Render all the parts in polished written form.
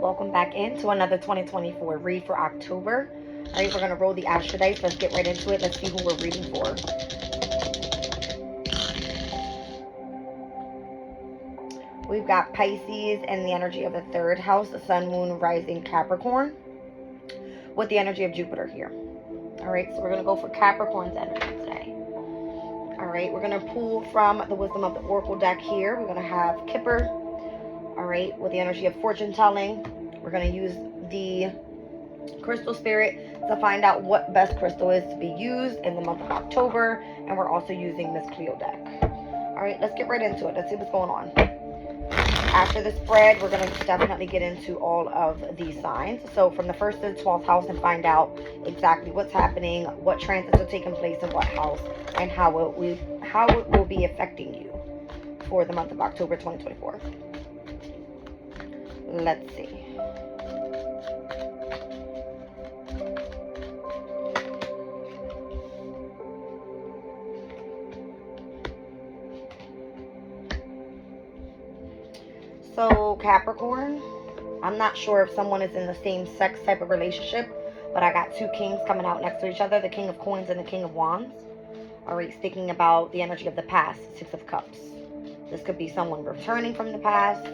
welcome back into another 2024 read for October. All right, we're going to roll the Astro Dice. Let's get right into it. Let's see who we're reading for. We've got Pisces and the energy of the third house, the sun, moon, rising, Capricorn, with the energy of Jupiter here. All right, so we're going to go for Capricorn's energy today. All right, we're going to pull from the Wisdom of the Oracle deck here. We're going to have Kipper, all right, with the energy of fortune telling. We're going to use the crystal spirit to find out what best crystal is to be used in the month of October. And we're also using Miss Cleo deck. All right, let's get right into it. Let's see what's going on. After the spread, we're going to definitely get into all of these signs. So from the 1st to the 12th house, and find out exactly what's happening, what transits are taking place in what house, and how it will be affecting you for the month of October 2024. Let's see. So Capricorn, I'm not sure if someone is in the same sex type of relationship, but I got two kings coming out next to each other, the King of Coins and the King of Wands. All right, speaking about the energy of the past, Six of Cups. This could be someone returning from the past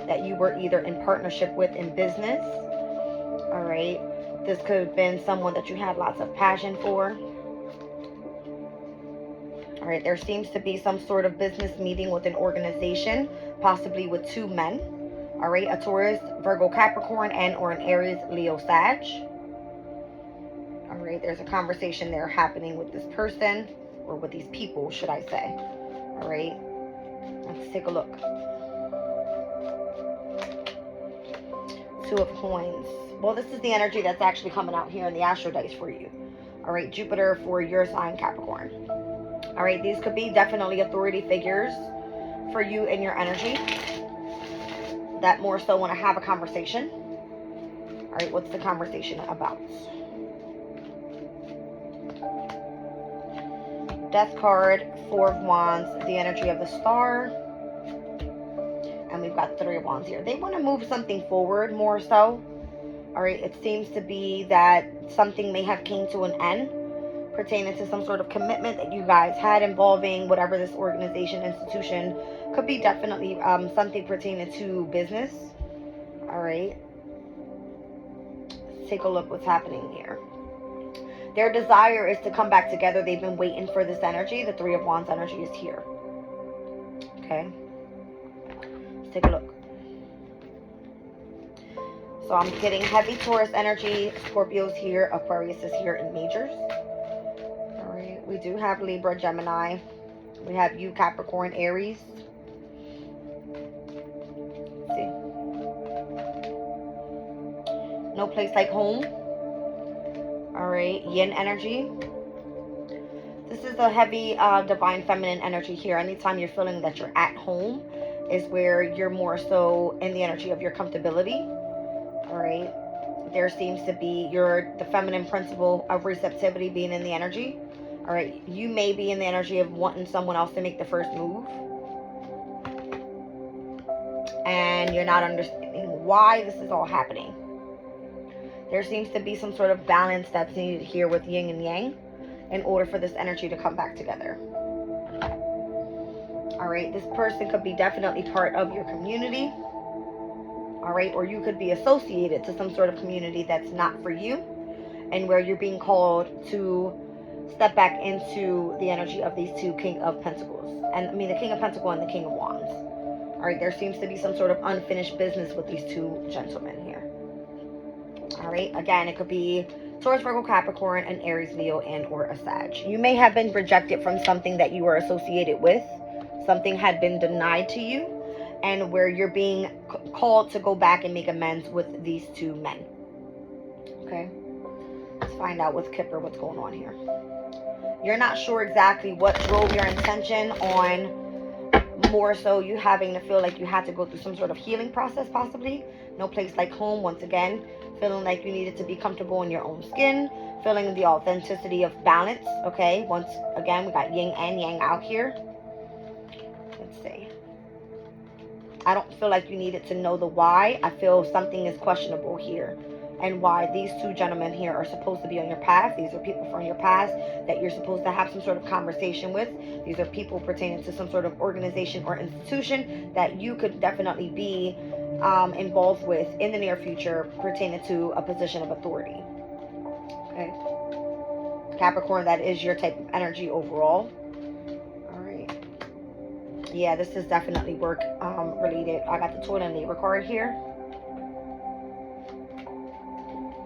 that you were either in partnership with in business. All right, this could have been someone that you had lots of passion for. All right, there seems to be some sort of business meeting with an organization, possibly with two men. All right, a Taurus, Virgo, Capricorn, and or an Aries, Leo, Sag. All right, there's a conversation there happening with this person, or with these people, should I say. All right, let's take a look. Two of Coins. Well, this is the energy that's actually coming out here in the Astro Dice for you. All right, Jupiter for your sign, Capricorn. All right, these could be definitely authority figures for you in your energy that more so want to have a conversation. All right, what's the conversation about? Death card, Four of Wands, the energy of the Star. And we've got Three of Wands here. They want to move something forward more so. All right, it seems to be that something may have came to an end pertaining to some sort of commitment that you guys had involving whatever this organization, institution, could be definitely something pertaining to business. All right, let's take a look what's happening here. Their desire is to come back together. They've been waiting for this energy. The Three of Wands energy is here. Okay, let's take a look. So I'm getting heavy Taurus energy. Scorpio's here. Aquarius is here in majors. We do have Libra, Gemini. We have you, Capricorn, Aries. Let's see. No place like home. All right, Yin energy. This is a heavy divine feminine energy here. Anytime you're feeling that you're at home is where you're more so in the energy of your comfortability. All right. There seems to be the feminine principle of receptivity being in the energy. All right, you may be in the energy of wanting someone else to make the first move. And you're not understanding why this is all happening. There seems to be some sort of balance that's needed here with yin and yang in order for this energy to come back together. All right, this person could be definitely part of your community. All right, or you could be associated to some sort of community that's not for you, and where you're being called to step back into the energy of these two King of Pentacles. And I mean the King of Pentacles and the King of Wands. All right, there seems to be some sort of unfinished business with these two gentlemen here. All right, again, it could be Taurus, Virgo, Capricorn, an Aries, Leo, and or a Sag. You may have been rejected from something that you were associated with. Something had been denied to you, and where you're being called to go back and make amends with these two men. Okay, let's find out with Kipper what's going on here. You're not sure exactly what drove your intention on more so you having to feel like you had to go through some sort of healing process, possibly. No place like home, once again. Feeling like you needed to be comfortable in your own skin. Feeling the authenticity of balance, okay? Once again, we got yin and yang out here. Let's see. I don't feel like you needed to know the why. I feel something is questionable here, and why these two gentlemen here are supposed to be on your path. These are people from your past that you're supposed to have some sort of conversation with. These are people pertaining to some sort of organization or institution that you could definitely be involved with in the near future, pertaining to a position of authority. Okay, Capricorn, that is your type of energy overall. All right. Yeah, this is definitely work related. I got the Toil and Labor card here.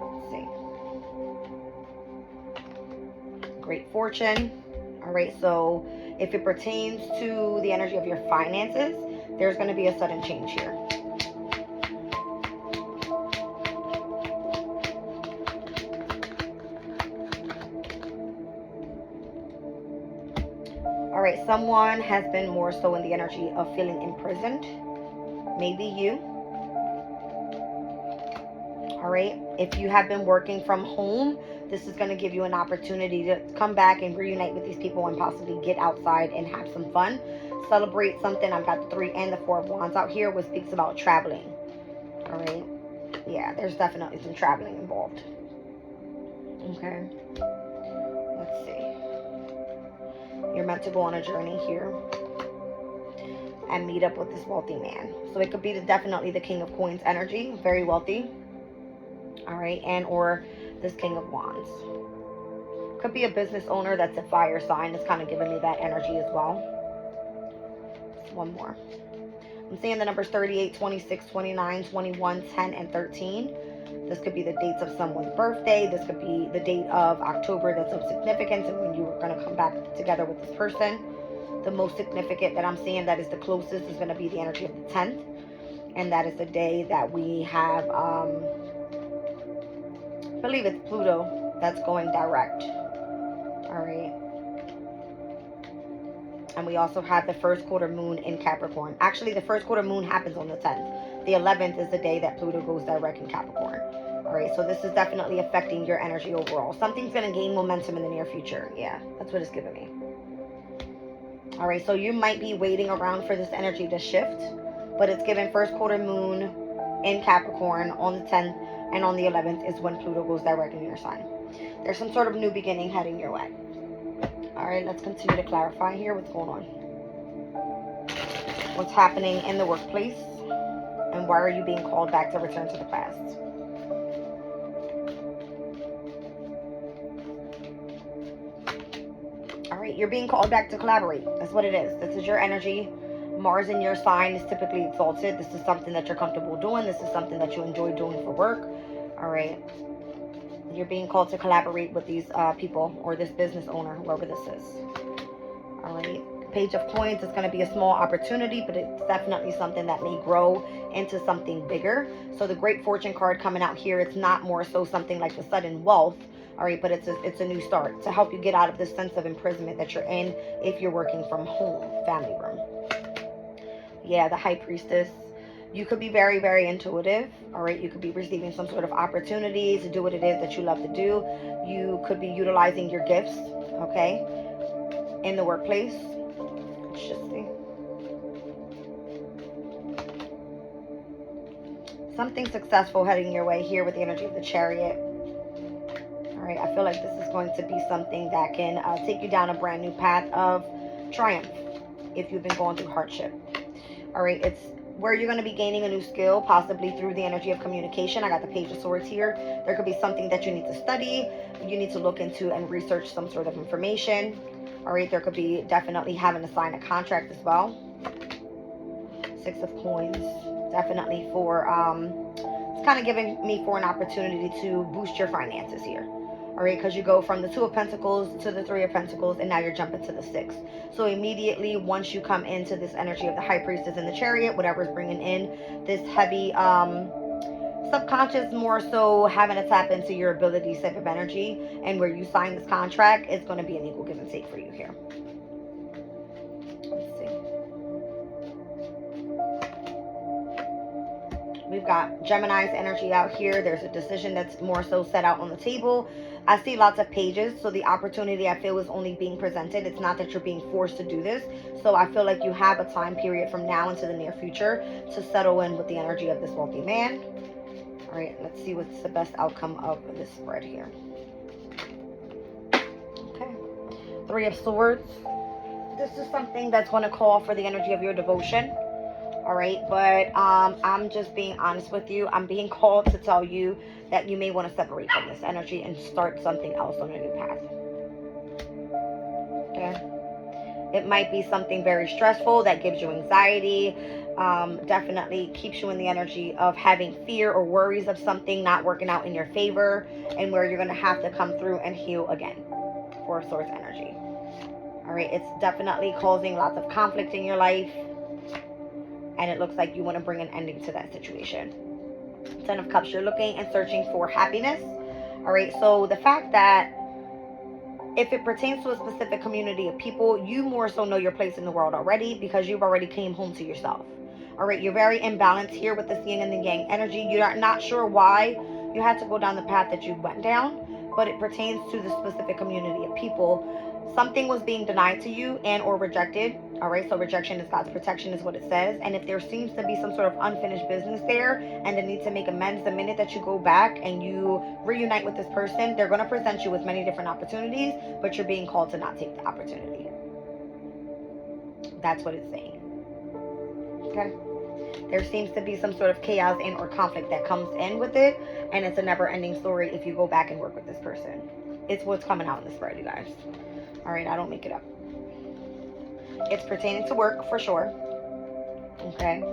Let's see. Great Fortune. All right, so if it pertains to the energy of your finances, there's going to be a sudden change here. All right, someone has been more so in the energy of feeling imprisoned. Maybe you. All right, if you have been working from home, this is going to give you an opportunity to come back and reunite with these people and possibly get outside and have some fun. Celebrate something. I've got the 3 and the 4 of Wands out here, which speaks about traveling. All right, yeah, there's definitely some traveling involved. Okay, let's see. You're meant to go on a journey here and meet up with this wealthy man. So it could be definitely the King of Coins energy, very wealthy. All right, and or this King of Wands. Could be a business owner that's a fire sign. It's kind of giving me that energy as well. One more. I'm seeing the numbers 38, 26, 29, 21, 10, and 13. This could be the dates of someone's birthday. This could be the date of October that's of significance and when you were going to come back together with this person. The most significant that I'm seeing that is the closest is going to be the energy of the 10th. And that is the day that we have, I believe it's Pluto that's going direct. All right. And we also have the first quarter moon in Capricorn. Actually, the first quarter moon happens on the 10th. The 11th is the day that Pluto goes direct in Capricorn. All right, so this is definitely affecting your energy overall. Something's going to gain momentum in the near future. Yeah, that's what it's giving me. All right, so you might be waiting around for this energy to shift, but it's given first quarter moon in Capricorn on the 10th, and on the 11th is when Pluto goes direct in your sign. There's some sort of new beginning heading your way. All right, let's continue to clarify here what's going on. What's happening in the workplace, and why are you being called back to return to the past? All right, you're being called back to collaborate. That's what it is. This is your energy. Mars in your sign is typically exalted. This is something that you're comfortable doing. This is something that you enjoy doing for work. All right. You're being called to collaborate with these people or this business owner, whoever this is. All right. Page of Coins is going to be a small opportunity, but it's definitely something that may grow into something bigger. So the Great Fortune card coming out here, it's not more so something like the sudden wealth. All right, but it's a new start to help you get out of this sense of imprisonment that you're in if you're working from home, family room. Yeah, the High Priestess. You could be very, very intuitive. All right, you could be receiving some sort of opportunity to do what it is that you love to do. You could be utilizing your gifts, okay, in the workplace. Let's just see. Something successful heading your way here with the energy of the Chariot. All right, I feel like this is going to be something that can take you down a brand new path of triumph if you've been going through hardship. All right, it's where you're going to be gaining a new skill, possibly through the energy of communication. I got the Page of Swords here. There could be something that you need to study. You need to look into and research some sort of information. All right, there could be definitely having to sign a contract as well. 6 of Coins, definitely for, it's kind of giving me for an opportunity to boost your finances here. All right, because you go from the 2 of Pentacles to the 3 of Pentacles, and now you're jumping to the 6. So immediately, once you come into this energy of the High Priestess and the Chariot, whatever's bringing in this heavy subconscious, more so having to tap into your abilities type of energy, and where you sign this contract, it's going to be an equal give and take for you here. Let's see. We've got Gemini's energy out here. There's a decision that's more so set out on the table. I see lots of pages, so the opportunity I feel is only being presented. It's not that you're being forced to do this. So I feel like you have a time period from now into the near future to settle in with the energy of this wealthy man. All right, let's see what's the best outcome of this spread here. Okay, Three of Swords. This is something that's going to call for the energy of your devotion. All right, but I'm just being honest with you. I'm being called to tell you that you may want to separate from this energy and start something else on a new path. Okay, it might be something very stressful that gives you anxiety, definitely keeps you in the energy of having fear or worries of something not working out in your favor, and where you're going to have to come through and heal again. Four of Swords energy. All right, it's definitely causing lots of conflict in your life. And it looks like you want to bring an ending to that situation. Ten of Cups, you're looking and searching for happiness. All right, so the fact that if it pertains to a specific community of people, you more so know your place in the world already because you've already came home to yourself. All right, you're very imbalanced here with this yin and the yang energy. You're not sure why you had to go down the path that you went down, but it pertains to the specific community of people. Something was being denied to you and or rejected. All right, so rejection is God's protection is what it says. And if there seems to be some sort of unfinished business there and the need to make amends, the minute that you go back and you reunite with this person, they're going to present you with many different opportunities, but you're being called to not take the opportunity. That's what it's saying. Okay. There seems to be some sort of chaos and or conflict that comes in with it, and it's a never-ending story if you go back and work with this person. It's what's coming out in the spread, you guys. All right, I don't make it up. It's pertaining to work for sure. Okay.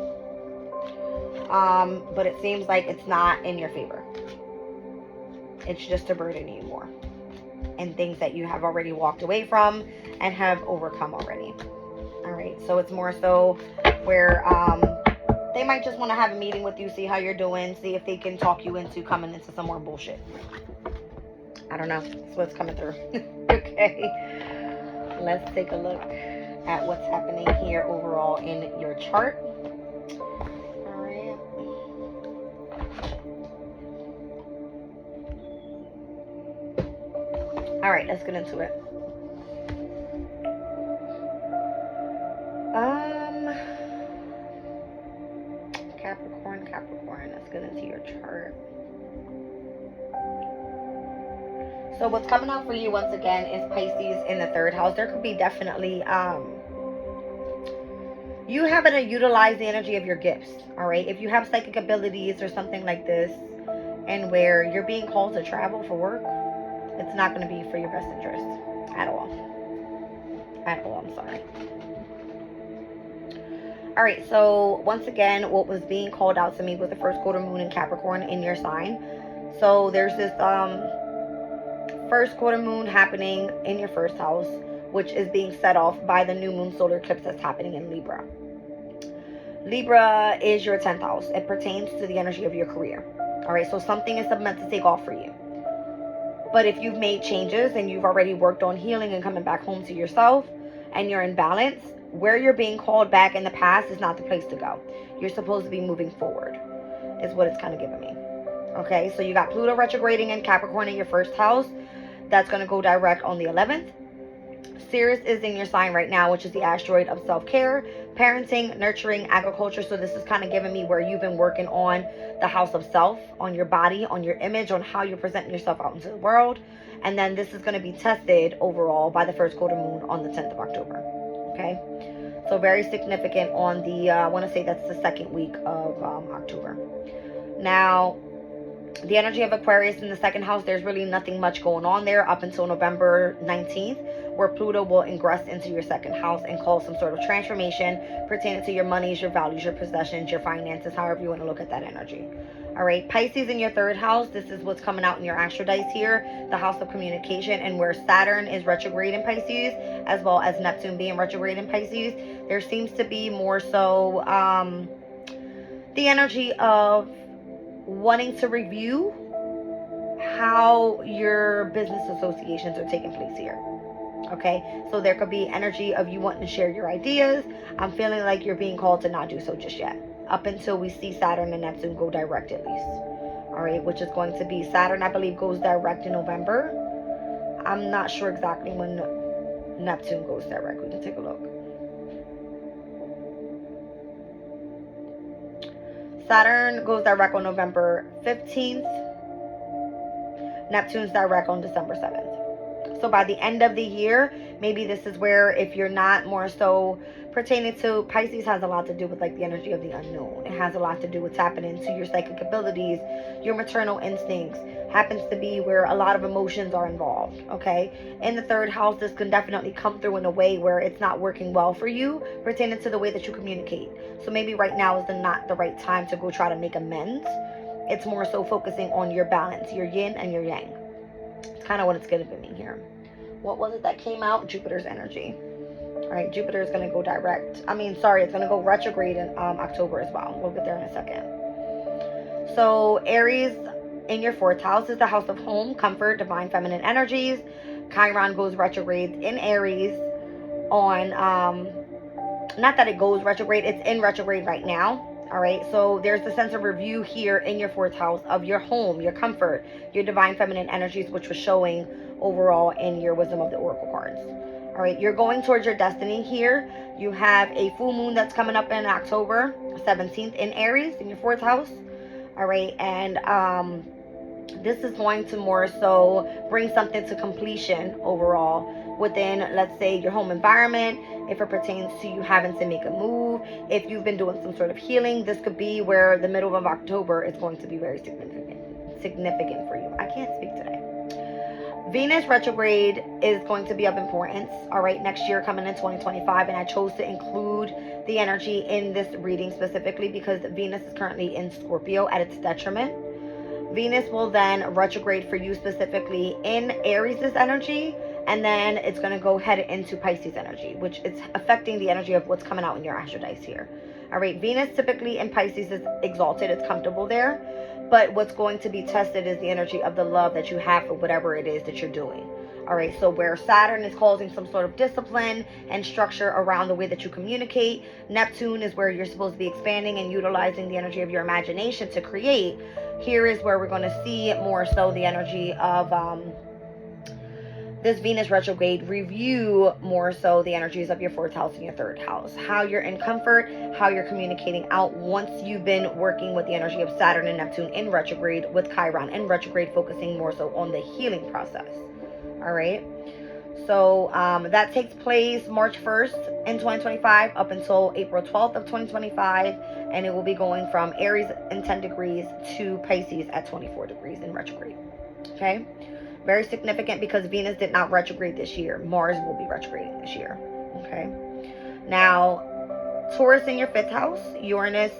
But it seems like it's not in your favor. It's just a burden you more. And things that you have already walked away from and have overcome already. All right, so it's more so where they might just want to have a meeting with you, see how you're doing, see if they can talk you into coming into some more bullshit. I don't know. That's what's coming through. Okay. Let's take a look at what's happening here overall in your chart. All right. All right, let's get into it. Capricorn, let's get into your chart. So what's coming out for you once again is Pisces in the third house. There could be definitely you having to utilize the energy of your gifts. All right, if you have psychic abilities or something like this, and where you're being called to travel for work, it's not going to be for your best interest at all. I'm sorry. All right, so once again, what was being called out to me was the first quarter moon in Capricorn in your sign. So there's this first quarter moon happening in your first house, which is being set off by the new moon solar eclipse that's happening in Libra. Libra is your 10th house. It pertains to the energy of your career. All right, so something is meant to take off for you. But if you've made changes and you've already worked on healing and coming back home to yourself and you're in balance, where you're being called back in the past is not the place to go. You're supposed to be moving forward, is what it's kind of giving me. Okay, so you got Pluto retrograding in Capricorn in your first house. That's going to go direct on the 11th. Sirius is in your sign right now, which is the asteroid of self-care, parenting, nurturing, agriculture. So this is kind of giving me where you've been working on the house of self, on your body, on your image, on how you're presenting yourself out into the world. And then this is going to be tested overall by the first quarter moon on the 10th of October. Okay, so very significant on the, I want to say that's the second week of October. Now, the energy of Aquarius in the second house, there's really nothing much going on there up until November 19th, where Pluto will ingress into your second house and cause some sort of transformation pertaining to your monies, your values, your possessions, your finances, however you want to look at that energy. All right, Pisces in your third house, this is what's coming out in your astral dice here, the house of communication, and where Saturn is retrograde in Pisces, as well as Neptune being retrograde in Pisces, there seems to be more so the energy of wanting to review how your business associations are taking place here. Okay, so there could be energy of you wanting to share your ideas. I'm feeling like you're being called to not do so just yet. up until we see Saturn and Neptune go direct at least. All right, which is going to be Saturn, I believe, goes direct in November. I'm not sure exactly when Neptune goes direct. We can take a look. Saturn goes direct on November 15th. Neptune's direct on December 7th. So by the end of the year, maybe this is where, if you're not more so pertaining to, Pisces has a lot to do with like the energy of the unknown. It has a lot to do with tapping into your psychic abilities, your maternal instincts. Happens to be where a lot of emotions are involved, okay? In the third house, this can definitely come through in a way where it's not working well for you, pertaining to the way that you communicate. So maybe right now is not the right time to go try to make amends. It's more so focusing on your balance, your yin and your yang. It's kind of what it's going to be here. What was it that came out? Jupiter's energy. All right, Jupiter is going to go direct. It's going to go retrograde in October as well. We'll get there in a second. So Aries in your fourth house is the house of home, comfort, divine feminine energies. Chiron goes retrograde in Aries on, not that it goes retrograde, it's in retrograde right now. All right, so there's the sense of review here in your fourth house of your home, your comfort, your divine feminine energies, which was showing overall in your wisdom of the oracle cards. All right, you're going towards your destiny here. You have a full moon that's coming up in October 17th in Aries in your fourth house. All right, and this is going to more so bring something to completion overall within, let's say, your home environment. If it pertains to you having to make a move, if you've been doing some sort of healing, this could be where the middle of October is going to be very significant for you. I can't speak today. Venus retrograde is going to be of importance, all right, next year coming in 2025, and I chose to include the energy in this reading specifically because Venus is currently in Scorpio at its detriment. Venus will then retrograde for you specifically in Aries' energy, and then it's going to go head into Pisces energy, which is affecting the energy of what's coming out in your astro dice here. All right, Venus typically in Pisces is exalted, it's comfortable there, but what's going to be tested is the energy of the love that you have for whatever it is that you're doing. All right, so where Saturn is causing some sort of discipline and structure around the way that you communicate, Neptune is where you're supposed to be expanding and utilizing the energy of your imagination to create. Here is where we're going to see more so the energy of this Venus retrograde review more so the energies of your fourth house and your third house. How you're in comfort, how you're communicating out once you've been working with the energy of Saturn and Neptune in retrograde, with Chiron in retrograde focusing more so on the healing process. All right. So that takes place March 1st in 2025 up until April 12th of 2025. And it will be going from Aries in 10 degrees to Pisces at 24 degrees in retrograde. Okay. Very significant because Venus did not retrograde this year. Mars will be retrograding this year. Okay. Now, Taurus in your fifth house. Uranus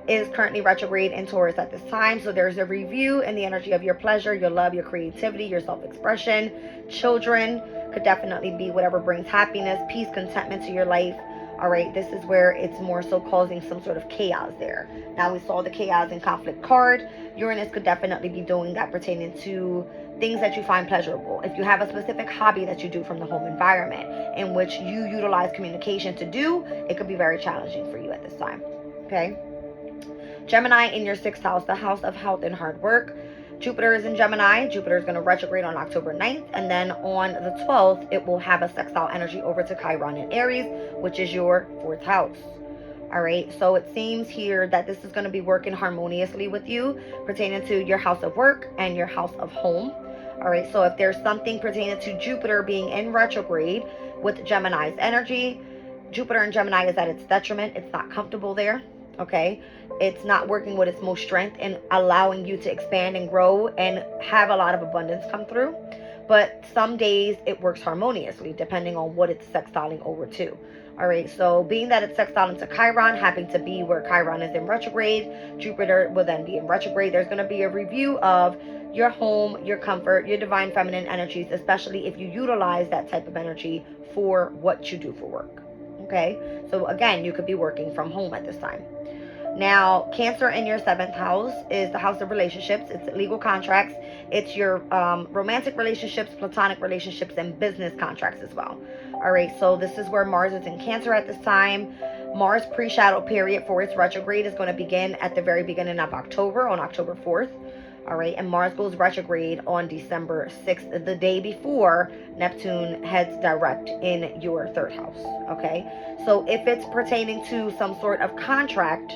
is currently retrograde in Taurus at this time. So there's a review in the energy of your pleasure, your love, your creativity, your self-expression. Children could definitely be whatever brings happiness, peace, contentment to your life. All right, this is where it's more so causing some sort of chaos there. Now we saw the chaos and conflict card. Uranus could definitely be doing that pertaining to things that you find pleasurable. If you have a specific hobby that you do from the home environment in which you utilize communication to do, it could be very challenging for you at this time. Okay. Gemini in your sixth house, the house of health and hard work. Jupiter is in Gemini. Jupiter is going to retrograde on October 9th. And then on the 12th, it will have a sextile energy over to Chiron in Aries, which is your fourth house. All right. So it seems here that this is going to be working harmoniously with you pertaining to your house of work and your house of home. All right. So if there's something pertaining to Jupiter being in retrograde with Gemini's energy, Jupiter in Gemini is at its detriment. It's not comfortable there. Okay. It's not working with its most strength and allowing you to expand and grow and have a lot of abundance come through. But some days it works harmoniously depending on what it's sextiling over to. All right, so being that it's sextiling to Chiron, happens to be where Chiron is in retrograde, Jupiter will then be in retrograde. There's going to be a review of your home, your comfort, your divine feminine energies, especially if you utilize that type of energy for what you do for work. Okay, so again, you could be working from home at this time. Now, Cancer in your seventh house is the house of relationships. It's legal contracts. It's your romantic relationships, platonic relationships, and business contracts as well. All right, so this is where Mars is in Cancer at this time. Mars pre-shadow period for its retrograde is going to begin at the very beginning of October, on October 4th. All right, and Mars goes retrograde on December 6th, the day before Neptune heads direct in your third house. Okay, so if it's pertaining to some sort of contract,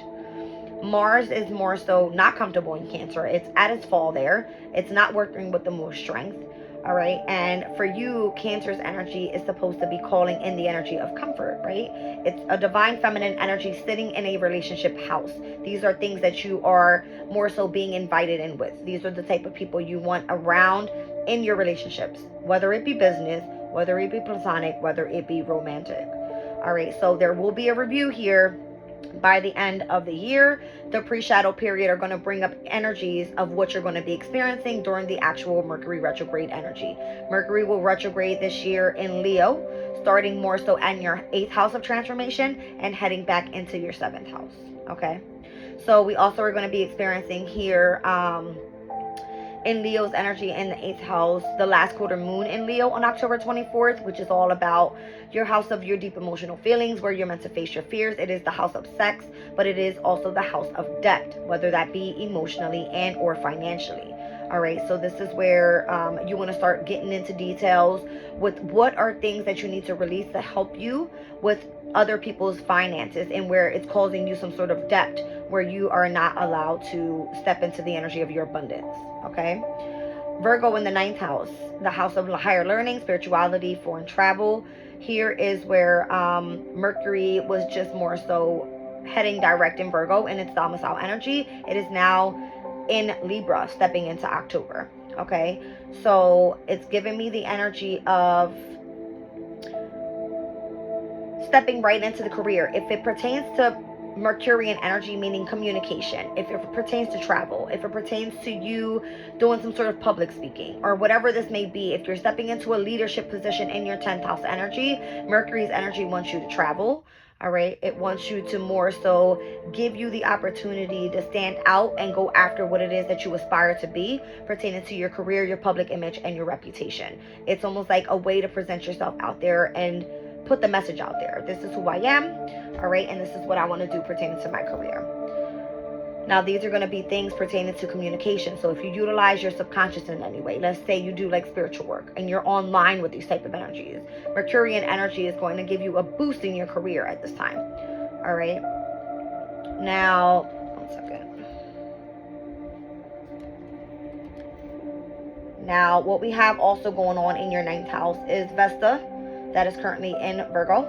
Mars is more so not comfortable in Cancer. It's at its fall there. It's not working with the most strength. All right. And for you, Cancer's energy is supposed to be calling in the energy of comfort, right? It's a divine feminine energy sitting in a relationship house. These are things that you are more so being invited in with. These are the type of people you want around in your relationships, whether it be business, whether it be platonic, whether it be romantic. All right. So there will be a review here by the end of the year. The pre-shadow period are going to bring up energies of what you're going to be experiencing during the actual Mercury retrograde energy. Mercury will retrograde this year in Leo, starting more so in your 8th house of transformation and heading back into your 7th house. Okay, so we also are going to be experiencing here in Leo's energy in the 8th house, the last quarter moon in Leo on October 24th, which is all about your house of your deep emotional feelings, where you're meant to face your fears. It is the house of sex, but it is also the house of debt, whether that be emotionally and or financially. All right, so this is where you want to start getting into details with what are things that you need to release to help you with other people's finances, and where it's causing you some sort of debt where you are not allowed to step into the energy of your abundance. Okay, Virgo in the 9th house, the house of higher learning, spirituality, foreign travel. Here is where Mercury was just more so heading direct in Virgo in its domicile energy. It is now in Libra, stepping into October. Okay, so it's giving me the energy of stepping right into the career. If it pertains to Mercurian energy, meaning communication, if it pertains to travel, if it pertains to you doing some sort of public speaking or whatever this may be, if you're stepping into a leadership position in your 10th house energy, Mercury's energy wants you to travel. All right, it wants you to more so give you the opportunity to stand out and go after what it is that you aspire to be, pertaining to your career, your public image, and your reputation. It's almost like a way to present yourself out there and put the message out there. This is who I am, all right, and this is what I want to do pertaining to my career. Now, these are going to be things pertaining to communication. So if you utilize your subconscious in any way, let's say you do like spiritual work and you're online with these type of energies, Mercurian energy is going to give you a boost in your career at this time. All right. Now, 1 second. Now, what we have also going on in your 9th house is Vesta, that is currently in Virgo,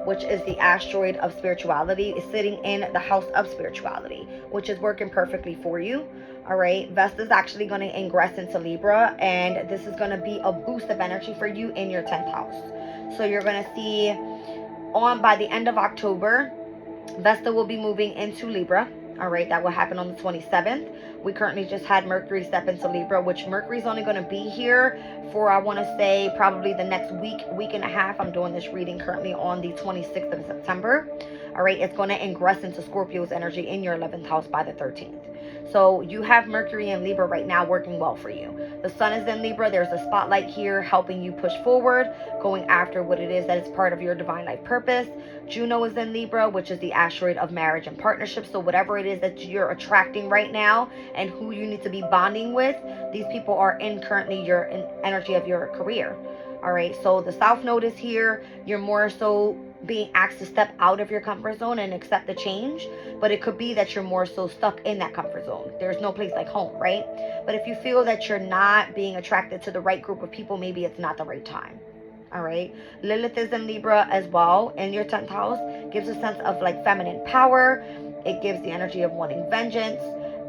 which is the asteroid of spirituality, is sitting in the house of spirituality, which is working perfectly for you. All right, Vesta is actually going to ingress into Libra, and this is going to be a boost of energy for you in your 10th house. So you're going to see by the end of October, Vesta will be moving into Libra. All right, that will happen on the 27th. We currently just had Mercury step into Libra, which Mercury's only going to be here for, I want to say, probably the next week and a half. I'm doing this reading currently on the 26th of September. All right, it's going to ingress into Scorpio's energy in your 11th house by the 13th. So you have Mercury in Libra right now working well for you. The sun is in Libra. There's a spotlight here helping you push forward, going after what it is that is part of your divine life purpose. Juno is in Libra, which is the asteroid of marriage and partnership. So whatever it is that you're attracting right now and who you need to be bonding with, these people are in currently your energy of your career. All right, so the South Node is here. You're more so being asked to step out of your comfort zone and accept the change, but it could be that you're more so stuck in that comfort zone. There's no place like home, right? But if you feel that you're not being attracted to the right group of people, maybe it's not the right time. All right, Lilith is in Libra as well in your 10th house. Gives a sense of like feminine power. It gives the energy of wanting vengeance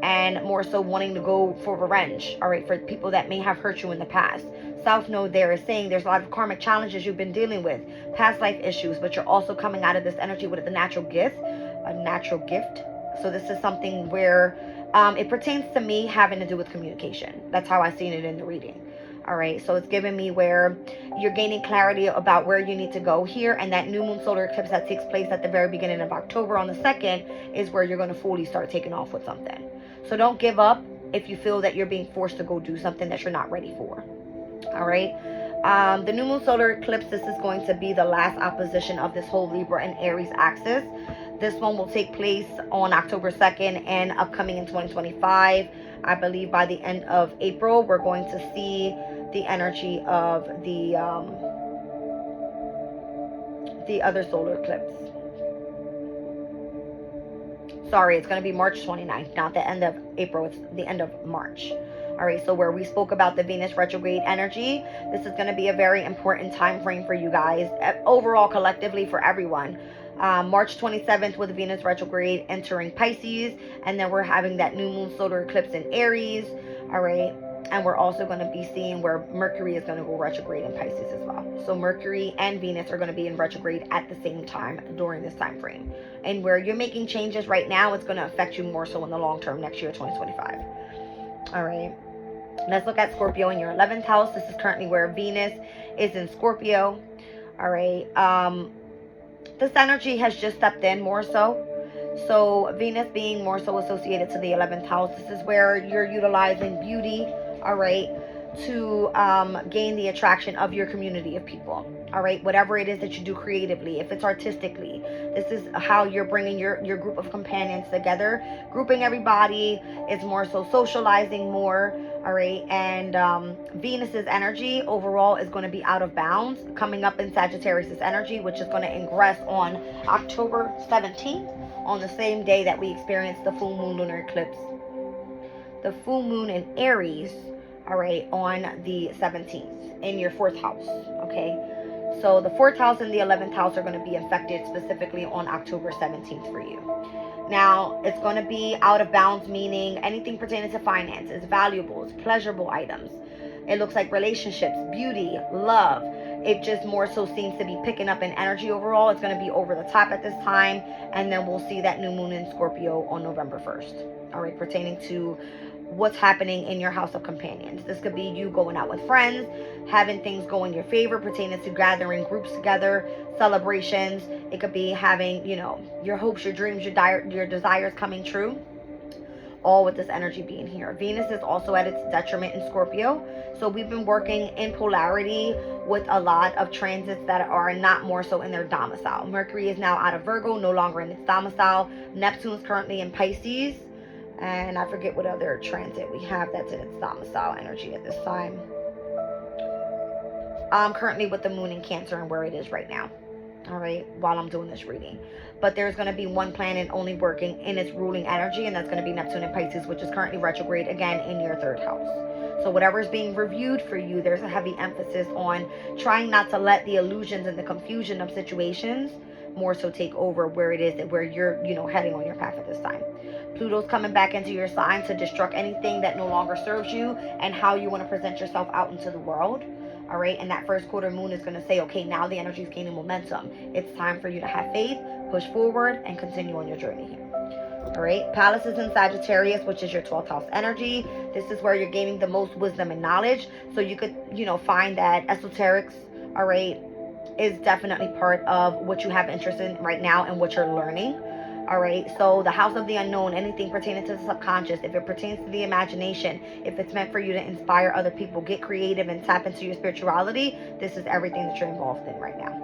and more so wanting to go for revenge, all right, for people that may have hurt you in the past. South Node there is saying there's a lot of karmic challenges you've been dealing with, past life issues, but you're also coming out of this energy with a natural gift. So this is something where it pertains to me having to do with communication. That's how I seen it in the reading. All right, so it's giving me where you're gaining clarity about where you need to go here, and that new moon solar eclipse that takes place at the very beginning of October on the 2nd is where you're going to fully start taking off with something. So don't give up if you feel that you're being forced to go do something that you're not ready for. All right, The new moon solar eclipse, this is going to be the last opposition of this whole Libra and Aries axis. This one will take place on October 2nd and upcoming in 2025. I believe by the end of April, we're going to see the energy of the other solar eclipse. Sorry, it's going to be March 29th, not the end of April. It's the end of March. All right, so where we spoke about the Venus retrograde energy, this is going to be a very important time frame for you guys, overall, collectively, for everyone. March 27th with Venus retrograde entering Pisces, and then we're having that new moon solar eclipse in Aries. All right, and we're also going to be seeing where Mercury is going to go retrograde in Pisces as well. So Mercury and Venus are going to be in retrograde at the same time during this time frame. And where you're making changes right now, it's going to affect you more so in the long term next year, 2025. All right. Let's look at Scorpio in your 11th house. This is currently where Venus is in Scorpio. All right. This energy has just stepped in more so. So Venus being more so associated to the 11th house. This is where you're utilizing beauty, all right, to gain the attraction of your community of people. All right, whatever it is that you do creatively, if it's artistically, this is how you're bringing your group of companions together, grouping everybody. It's more so socializing more. All right, and Venus's energy overall is going to be out of bounds, coming up in Sagittarius's energy, which is going to ingress on October 17th, on the same day that we experienced the full moon lunar eclipse. The full moon in Aries, all right, on the 17th in your 4th house, okay? So the 4th house and the 11th house are going to be affected specifically on October 17th for you. Now, it's going to be out of bounds, meaning anything pertaining to finances, valuables, pleasurable items. It looks like relationships, beauty, love. It just more so seems to be picking up in energy overall. It's going to be over the top at this time. And then we'll see that new moon in Scorpio on November 1st. All right, pertaining to what's happening in your house of companions. This could be you going out with friends, having things go in your favor, pertaining to gathering groups together, celebrations. It could be having, you know, your hopes, your dreams, your desires coming true. All with this energy being here. Venus is also at its detriment in Scorpio. So we've been working in polarity with a lot of transits that are not more so in their domicile. Mercury is now out of Virgo, no longer in its domicile. Neptune is currently in Pisces. And I forget what other transit we have that's in its domicile energy at this time. I'm currently with the moon in Cancer and where it is right now. All right, while I'm doing this reading. But there's going to be one planet only working in its ruling energy, and that's going to be Neptune in Pisces, which is currently retrograde again in your 3rd house. So whatever is being reviewed for you, there's a heavy emphasis on trying not to let the illusions and the confusion of situations more so take over where it is that where you're, you know, heading on your path at this time. Pluto's coming back into your sign to destruct anything that no longer serves you and how you want to present yourself out into the world. All right, and that first quarter moon is going to say, okay, now the energy is gaining momentum. It's time for you to have faith, push forward, and continue on your journey here. All right, Palace is in Sagittarius, which is your 12th house energy. This is where you're gaining the most wisdom and knowledge. So you could, you know, find that esoterics, all right, is definitely part of what you have interest in right now and what you're learning. All right, so the house of the unknown, anything pertaining to the subconscious, if it pertains to the imagination, if it's meant for you to inspire other people, get creative and tap into your spirituality, this is everything that you're involved in right now.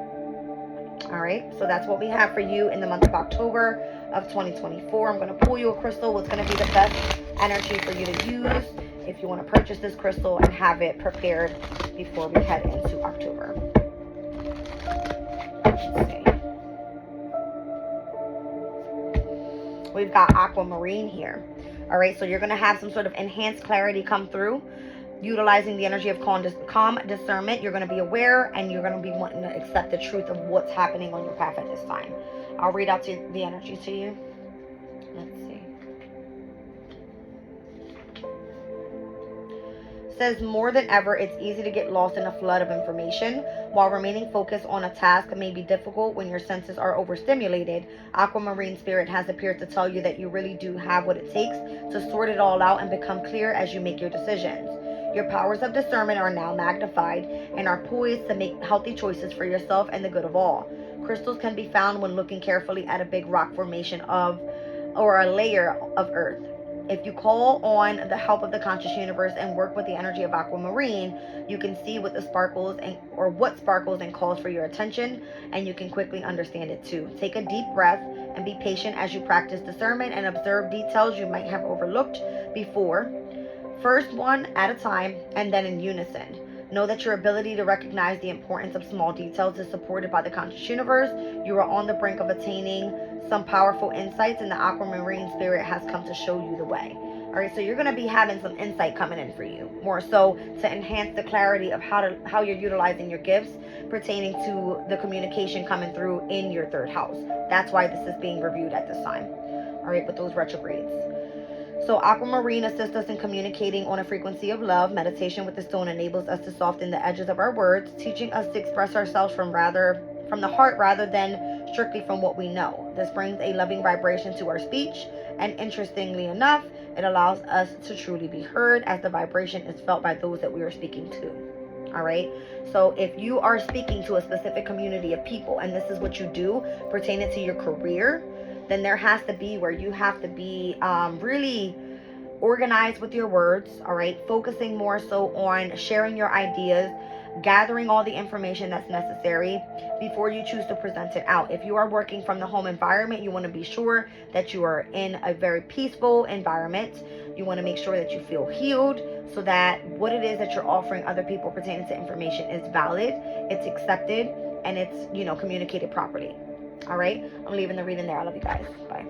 All right, so that's what we have for you in the month of October of 2024. I'm going to pull you a crystal. What's going to be the best energy for you to use if you want to purchase this crystal and have it prepared before we head into October. Let's see. We've got aquamarine here. All right, so you're going to have some sort of enhanced clarity come through, utilizing the energy of calm discernment. You're going to be aware, and you're going to be wanting to accept the truth of what's happening on your path at this time. I'll read out the energy to you. Let's see. It says, more than ever, it's easy to get lost in a flood of information. While remaining focused on a task may be difficult when your senses are overstimulated, Aquamarine Spirit has appeared to tell you that you really do have what it takes to sort it all out and become clear as you make your decisions. Your powers of discernment are now magnified and are poised to make healthy choices for yourself and the good of all. Crystals can be found when looking carefully at a big rock formation or a layer of earth. If you call on the help of the conscious universe and work with the energy of aquamarine, you can see what the sparkles or what sparkles and calls for your attention, and you can quickly understand it too. Take a deep breath and be patient as you practice discernment and observe details you might have overlooked before. First one at a time and then in unison. Know that your ability to recognize the importance of small details is supported by the conscious universe. You are on the brink of attaining some powerful insights, and the aquamarine spirit has come to show you the way. All right, so you're going to be having some insight coming in for you, more so to enhance the clarity of how you're utilizing your gifts pertaining to the communication coming through in your third house. That's why this is being reviewed at this time. All right, with those retrogrades. So aquamarine assists us in communicating on a frequency of love. Meditation with the stone enables us to soften the edges of our words, teaching us to express ourselves from the heart rather than strictly from what we know. This brings a loving vibration to our speech, and interestingly enough, it allows us to truly be heard as the vibration is felt by those that we are speaking to. All right, so if you are speaking to a specific community of people and this is what you do pertaining to your career, then there has to be where you have to be really organized with your words, all right? Focusing more so on sharing your ideas, gathering all the information that's necessary before you choose to present it out. If you are working from the home environment, you want to be sure that you are in a very peaceful environment. You want to make sure that you feel healed so that what it is that you're offering other people pertaining to information is valid, it's accepted, and it's, communicated properly. All right, I'm leaving the reading there. I love you guys. Bye.